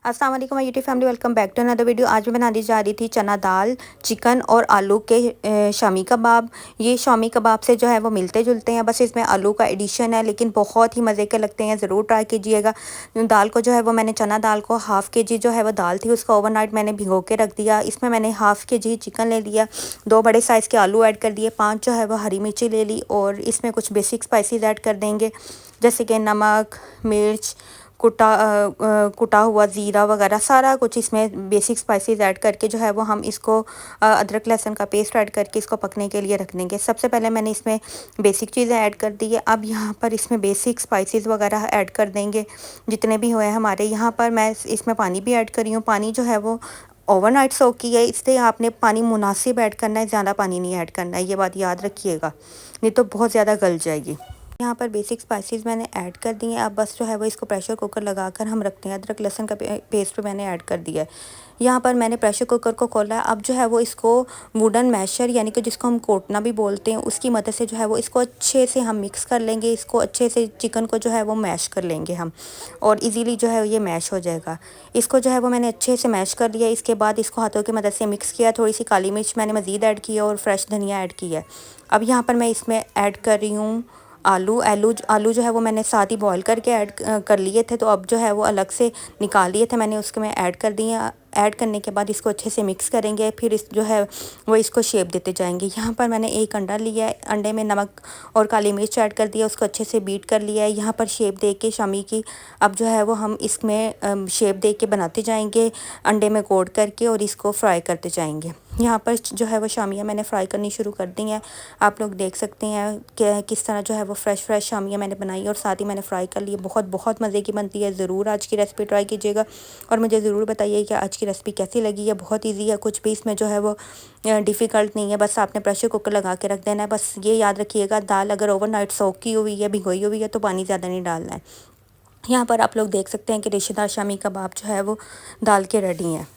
अस्सलाम वालेकुम my YouTube family, welcome back to another video. आज मैं बनाने जा रही थी चना दाल, चिकन और आलू के शामी कबाब। ये शामी कबाब से जो है वो मिलते जुलते हैं, बस इसमें आलू का एडिशन है, लेकिन बहुत ही मज़े के लगते हैं। ज़रूर ट्राई कीजिएगा। दाल को जो है वो मैंने चना दाल को हाफ़ के जी जो है वो दाल थी उसका ओवरनाइट मैंने भिगो के रख दिया। इसमें मैंने हाफ़ के जी चिकन ले लिया, 2 बड़े साइज़ के आलू ऐड कर दिए, 5 जो है वो हरी मिर्ची ले ली और इसमें कुछ बेसिक स्पाइसेस ऐड कर देंगे, जैसे कि नमक, मिर्च, कुटा हुआ ज़ीरा वगैरह सारा कुछ इसमें बेसिक स्पाइसेस ऐड करके जो है वो हम इसको अदरक लहसुन का पेस्ट ऐड करके इसको पकने के लिए रख देंगे। सबसे पहले मैंने इसमें बेसिक चीज़ें ऐड कर दी है। अब यहाँ पर इसमें बेसिक स्पाइसेस वगैरह ऐड कर देंगे जितने भी हुए हमारे। यहाँ पर मैं इसमें पानी भी ऐड करी हूँ। पानी जो है वो ओवरनाइट सोक की है, इसलिए आपने पानी मुनासिब ऐड करना है, ज़्यादा पानी नहीं ऐड करना है, ये बात याद रखिएगा, नहीं तो बहुत ज़्यादा गल जाएगी। यहाँ पर बेसिक स्पाइसेस मैंने ऐड कर दिए हैं। अब बस जो है वो इसको प्रेशर कुकर लगाकर हम रखते हैं। अदरक लहसुन का पेस्ट मैंने ऐड कर दिया है। यहाँ पर मैंने प्रेशर कुकर को खोला है। अब जो है वो इसको वुडन मैशर यानी कि जिसको हम कोटना भी बोलते हैं, उसकी मदद से जो है वो इसको अच्छे से हम मिक्स कर लेंगे। इसको अच्छे से चिकन को जो है वो मैश कर लेंगे हम, और इजीली जो है ये मैश हो जाएगा। इसको जो है वो मैंने अच्छे से मैश कर लिया। इसके बाद इसको हाथों की मदद से मिक्स किया। थोड़ी सी काली मिर्च मैंने मज़ीद ऐड की है और फ्रेश धनिया ऐड की है। अब यहाँ पर मैं इसमें ऐड कर रही हूँ आलू जो है वो मैंने साथ ही बॉईल करके ऐड कर लिए थे, तो अब जो है वो अलग से निकाल लिए थे मैंने, उसके में ऐड कर दिए। ऐड करने के बाद इसको अच्छे से मिक्स करेंगे, फिर इस जो है वो इसको शेप देते जाएंगे। यहाँ पर मैंने एक अंडा लिया है, अंडे में नमक और काली मिर्च ऐड कर दिया, उसको अच्छे से बीट कर लिया है। यहाँ पर शेप दे के शामी की अब जो है वो हम इसमें शेप दे के बनाते जाएंगे, अंडे में कोट करके, और इसको फ्राई करते जाएंगे। यहाँ पर जो है वो शामियाँ मैंने फ्राई करनी शुरू कर दी हैं। आप लोग देख सकते हैं कि किस तरह जो है वो फ्रेश शामियाँ मैंने बनाई और साथ ही मैंने फ्राई कर ली। बहुत मज़े की बनती है। ज़रूर आज की रेसिपी ट्राई कीजिएगा और मुझे ज़रूर बताइए कि आज की रेसिपी कैसी लगी है। बहुत ईजी है, कुछ भी इसमें जो है वो डिफ़िकल्ट नहीं है। बस आपने प्रेशर कुकर लगा के रख देना है। बस ये याद रखिएगा, दाल अगर ओवरनाइट सोक की हुई है, भिगोई हुई है, तो पानी ज़्यादा नहीं डालना है। यहाँ पर आप लोग देख सकते हैं कि रेशेदार शामी कबाब जो है वो दाल के रेडी हैं।